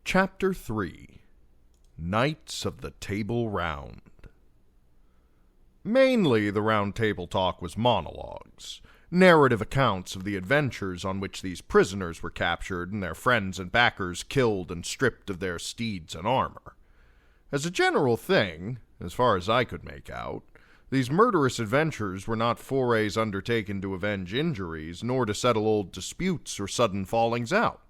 Chapter 3 Knights of the Table Round. Mainly, the Round Table talk was monologues, narrative accounts of the adventures on which these prisoners were captured and their friends and backers killed and stripped of their steeds and armor. As a general thing, as far as I could make out, these murderous adventures were not forays undertaken to avenge injuries, nor to settle old disputes or sudden fallings out.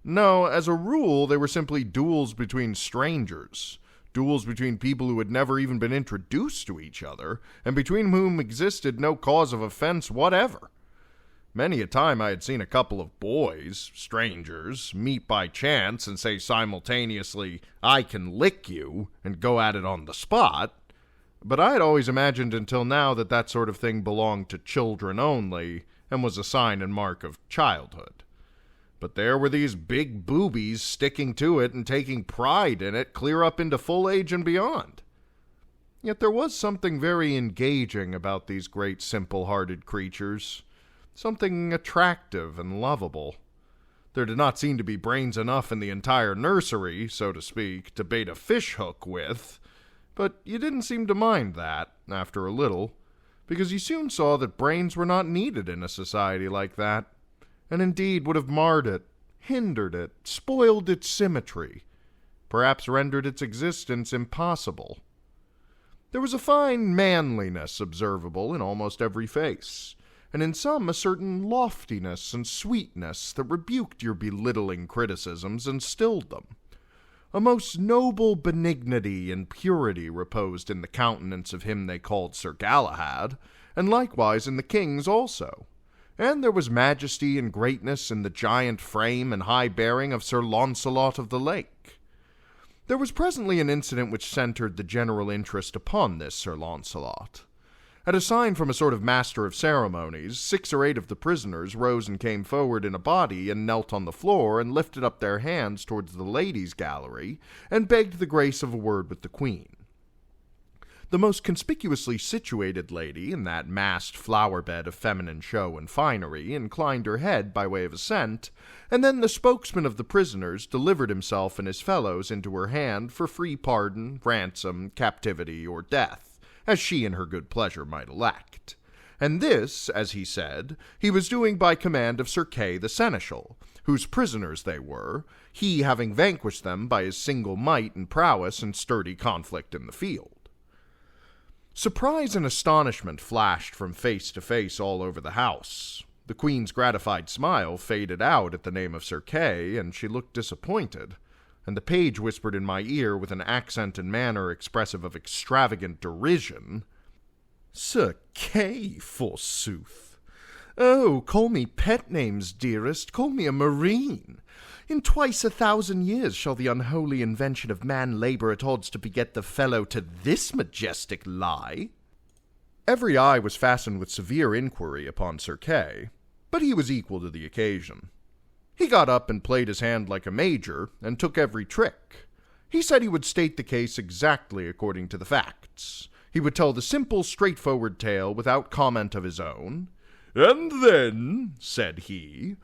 No, as a rule, they were simply duels between strangers, duels between people who had never even been introduced to each other, and between whom existed no cause of offense whatever. Many a time I had seen a couple of boys, strangers, meet by chance and say simultaneously, "I can lick you," and go at it on the spot. But I had always imagined until now that that sort of thing belonged to children only, and was a sign and mark of childhood. But there were these big boobies sticking to it and taking pride in it clear up into full age and beyond. Yet there was something very engaging about these great simple-hearted creatures, something attractive and lovable. There did not seem to be brains enough in the entire nursery, so to speak, to bait a fish hook with, but you didn't seem to mind that, after a little, because you soon saw that brains were not needed in a society like that, and indeed would have marred it, hindered it, spoiled its symmetry, perhaps rendered its existence impossible. There was a fine manliness observable in almost every face, and in some a certain loftiness and sweetness that rebuked your belittling criticisms and stilled them. A most noble benignity and purity reposed in the countenance of him they called Sir Galahad, and likewise in the king's also. And there was majesty and greatness in the giant frame and high bearing of Sir Launcelot of the Lake. There was presently an incident which centered the general interest upon this Sir Launcelot. At a sign from a sort of master of ceremonies, 6 or 8 of the prisoners rose and came forward in a body and knelt on the floor and lifted up their hands towards the ladies' gallery and begged the grace of a word with the Queen. The most conspicuously situated lady in that massed flower-bed of feminine show and finery inclined her head by way of assent, and then the spokesman of the prisoners delivered himself and his fellows into her hand for free pardon, ransom, captivity, or death, as she in her good pleasure might elect. And this, as he said, he was doing by command of Sir Kay the Seneschal, whose prisoners they were, he having vanquished them by his single might and prowess in sturdy conflict in the field. Surprise and astonishment flashed from face to face all over the house. The Queen's gratified smile faded out at the name of Sir Kay, and she looked disappointed, and the page whispered in my ear with an accent and manner expressive of extravagant derision, "Sir Kay, forsooth! Oh, call me pet names, dearest, call me a marine. In twice 1,000 years shall the unholy invention of man labor at odds to beget the fellow to this majestic lie." Every eye was fastened with severe inquiry upon Sir Kay, but he was equal to the occasion. He got up and played his hand like a major, and took every trick. He said he would state the case exactly according to the facts. He would tell the simple, straightforward tale without comment of his own. "And then," said he,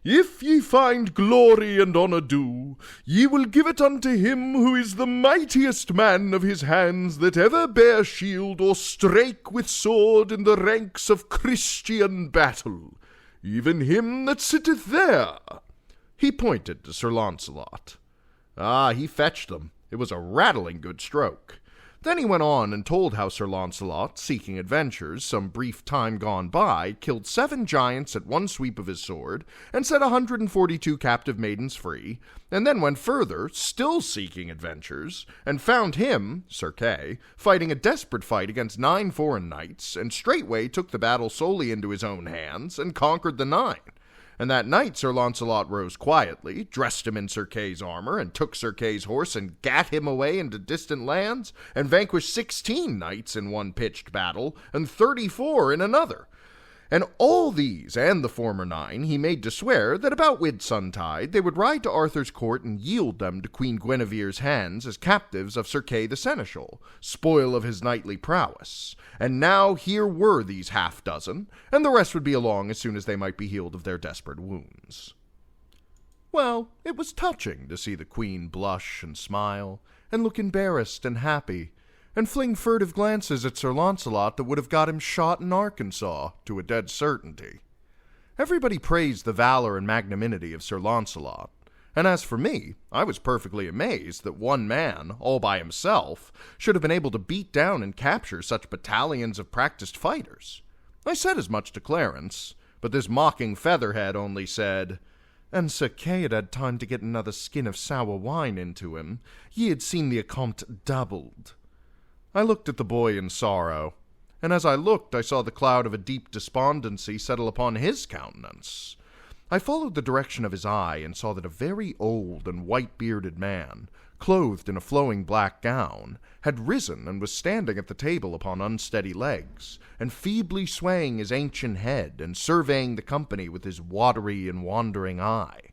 "if ye find glory and honor due, ye will give it unto him who is the mightiest man of his hands that ever bare shield or strake with sword in the ranks of Christian battle, even him that sitteth there." He pointed to Sir Launcelot. He fetched them. It was a rattling good stroke. Then he went on and told how Sir Launcelot, seeking adventures, some brief time gone by, killed 7 giants at one sweep of his sword, and set 142 captive maidens free, and then went further, still seeking adventures, and found him, Sir Kay, fighting a desperate fight against 9 foreign knights, and straightway took the battle solely into his own hands, and conquered the 9. And that night Sir Launcelot rose quietly, dressed him in Sir Kay's armor, and took Sir Kay's horse, and gat him away into distant lands, and vanquished 16 knights in one pitched battle, and 34 in another. And all these, and the former 9, he made to swear that about Whitsuntide they would ride to Arthur's court and yield them to Queen Guinevere's hands as captives of Sir Kay the Seneschal, spoil of his knightly prowess. And now here were these 6, and the rest would be along as soon as they might be healed of their desperate wounds. Well, it was touching to see the Queen blush and smile, and look embarrassed and happy, and fling furtive glances at Sir Launcelot that would have got him shot in Arkansas, to a dead certainty. Everybody praised the valor and magnanimity of Sir Launcelot, and as for me, I was perfectly amazed that one man, all by himself, should have been able to beat down and capture such battalions of practiced fighters. I said as much to Clarence, but this mocking featherhead only said, "And Sir Kay had had time to get another skin of sour wine into him. Ye had seen the accompt doubled." I looked at the boy in sorrow, and as I looked I saw the cloud of a deep despondency settle upon his countenance. I followed the direction of his eye and saw that a very old and white-bearded man, clothed in a flowing black gown, had risen and was standing at the table upon unsteady legs, and feebly swaying his ancient head and surveying the company with his watery and wandering eye.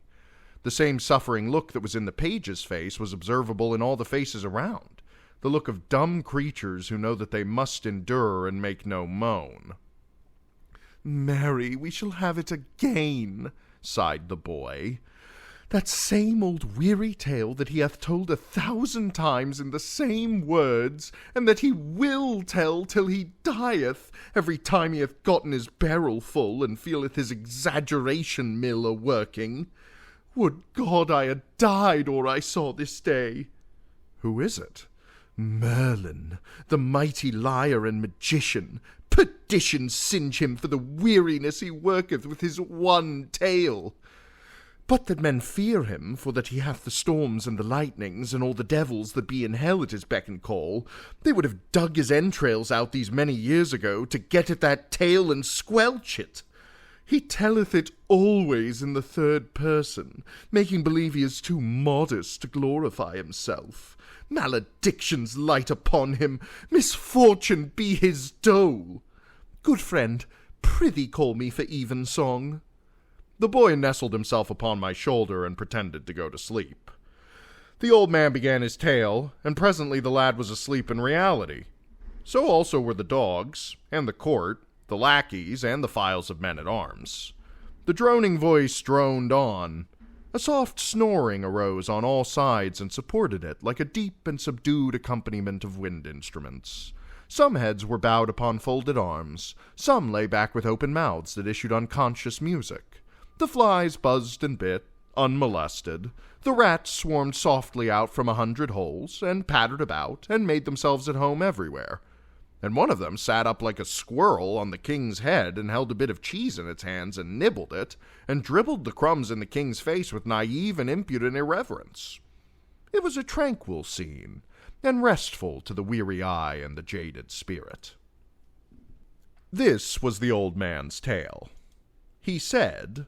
The same suffering look that was in the page's face was observable in all the faces around, the look of dumb creatures who know that they must endure and make no moan. "Marry, we shall have it again," sighed the boy. "That same old weary tale that he hath told 1,000 times in the same words, and that he will tell till he dieth, every time he hath gotten his barrel full, and feeleth his exaggeration mill a-working. Would God I had died or I saw this day." "Who is it?" "Merlin, the mighty liar and magician. Perdition singe him for the weariness he worketh with his one tale. But that men fear him, for that he hath the storms and the lightnings, and all the devils that be in hell at his beck and call, they would have dug his entrails out these many years ago to get at that tale and squelch it. He telleth it always in the third person, making believe he is too modest to glorify himself. Maledictions light upon him, misfortune be his dole. Good friend, prithee call me for evensong." The boy nestled himself upon my shoulder and pretended to go to sleep. The old man began his tale, and presently the lad was asleep in reality. So also were the dogs, and the court, the lackeys, and the files of men-at-arms. The droning voice droned on. A soft snoring arose on all sides and supported it like a deep and subdued accompaniment of wind instruments. Some heads were bowed upon folded arms, some lay back with open mouths that issued unconscious music. The flies buzzed and bit, unmolested. The rats swarmed softly out from 100 holes, and pattered about, and made themselves at home everywhere. And one of them sat up like a squirrel on the king's head and held a bit of cheese in its hands and nibbled it, and dribbled the crumbs in the king's face with naive and impudent irreverence. It was a tranquil scene, and restful to the weary eye and the jaded spirit. This was the old man's tale. He said,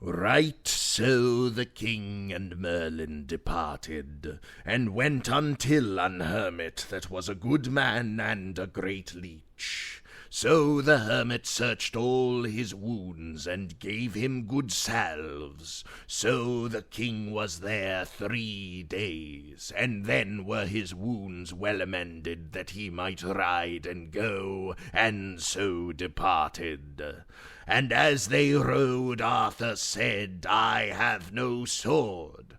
"Right so the king and Merlin departed, and went until an hermit that was a good man and a great leech. So the hermit searched all his wounds, and gave him good salves. So the king was there 3 days, and then were his wounds well amended, that he might ride and go, and so departed. And as they rode, Arthur said, I have no sword.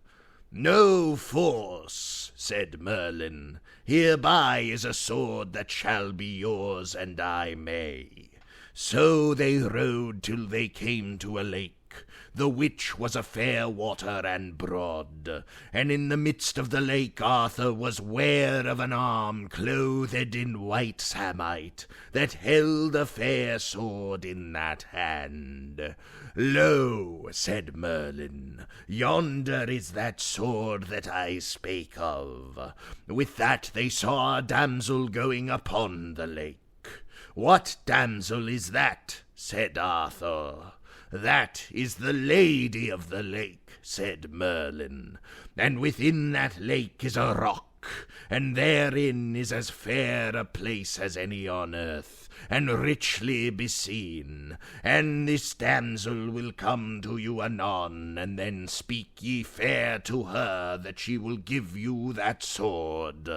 No force, said Merlin. Hereby is a sword that shall be yours, and I may. So they rode till they came to a lake, the which was a fair water and broad. And in the midst of the lake Arthur was ware of an arm clothed in white samite, that held a fair sword in that hand. Lo, said Merlin, yonder is that sword that I spake of. With that they saw a damsel going upon the lake. What damsel is that? Said Arthur. That is the lady of the lake, said Merlin, and within that lake is a rock, and therein is as fair a place as any on earth, and richly beseen. And this damsel will come to you anon, and then speak ye fair to her that she will give you that sword.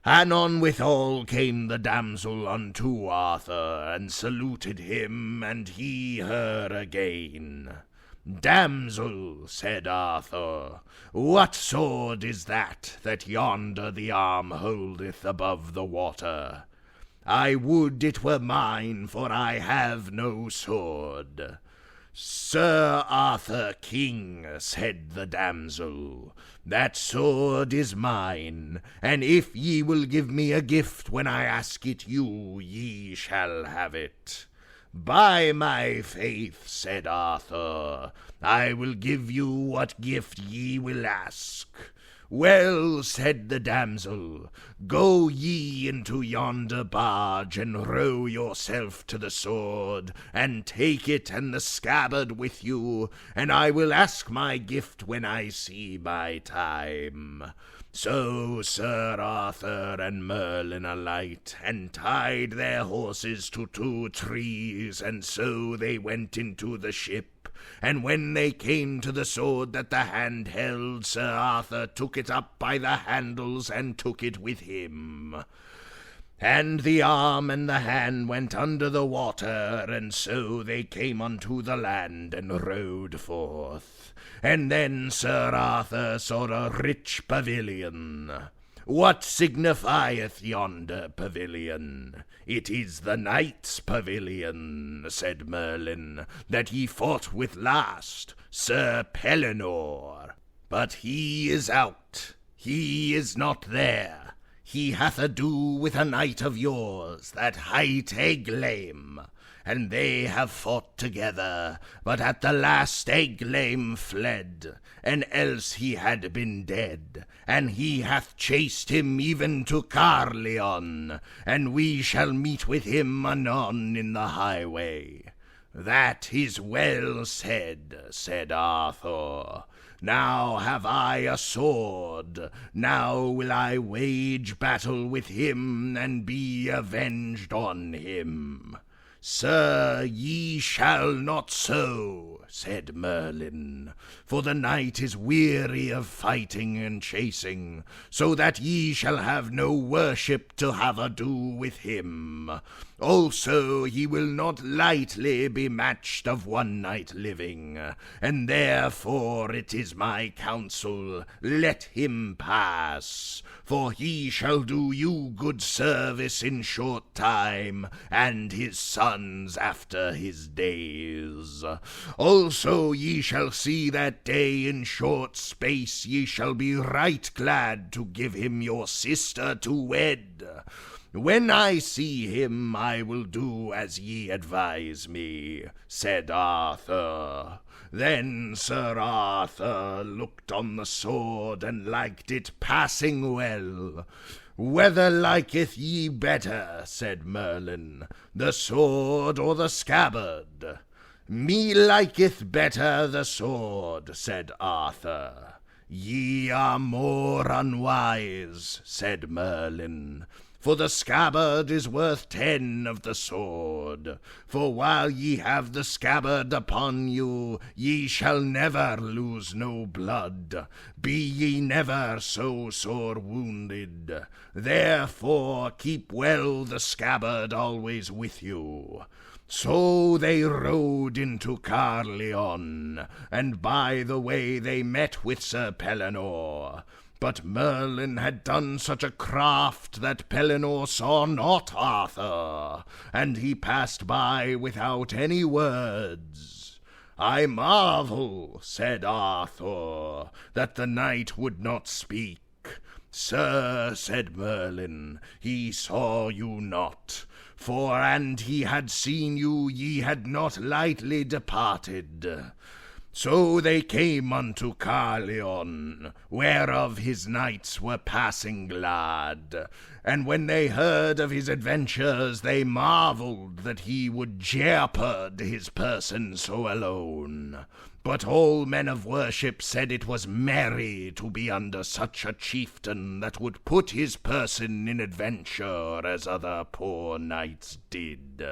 Anon withal came the damsel unto Arthur, and saluted him, and he her again. "Damsel," said Arthur, "what sword is that yonder the arm holdeth above the water? I would it were mine, for I have no sword." "Sir Arthur King," said the damsel, "that sword is mine, and if ye will give me a gift when I ask it you, ye shall have it." "By my faith," said Arthur, "I will give you what gift ye will ask." "Well," said the damsel, "go ye into yonder barge, and row yourself to the sword, and take it and the scabbard with you, and I will ask my gift when I see my time." So Sir Arthur and Merlin alight, and tied their horses to 2 trees, and so they went into the ship. And when they came to the sword that the hand held, Sir Arthur took it up by the handles, and took it with him. And the arm and the hand went under the water, and so they came unto the land, and rode forth. And then Sir Arthur saw a rich pavilion. "What signifieth yonder pavilion?" "It is the knight's pavilion," said Merlin, "that he fought with last, Sir Pellinore. But he is out, he is not there. He hath ado with a knight of yours, that hight Egglame, and they have fought together, but at the last Egglame fled, and else he had been dead, and he hath chased him even to Carleon, and we shall meet with him anon in the highway." "That is well said," said Arthur. "Now have I a sword, now will I wage battle with him, and be avenged on him." "Sir, ye shall not so," said Merlin, "for the knight is weary of fighting and chasing, so that ye shall have no worship to have ado with him. Also he will not lightly be matched of one night living, and therefore it is my counsel, let him pass, for he shall do you good service in short time, and his sons after his days. Also ye shall see that day in short space ye shall be right glad to give him your sister to wed. When I see him, I will do as ye advise me," said Arthur. Then Sir Arthur looked on the sword, and liked it passing well. "Whether liketh ye better," said Merlin, "the sword or the scabbard?" "Me liketh better the sword," said Arthur. "Ye are more unwise," said Merlin, "for the scabbard is worth 10 of the sword. For while ye have the scabbard upon you, ye shall never lose no blood, be ye never so sore wounded. Therefore keep well the scabbard always with you." So they rode into Carleon, and by the way they met with Sir Pellinore. But Merlin had done such a craft that Pellinore saw not Arthur, and he passed by without any words. "I marvel," said Arthur, "that the knight would not speak." "Sir," said Merlin, "he saw you not, for and he had seen you, ye had not lightly departed." So they came unto Carleon, whereof his knights were passing glad. And when they heard of his adventures, they marvelled that he would jeopard his person so alone. But all men of worship said it was merry to be under such a chieftain that would put his person in adventure as other poor knights did.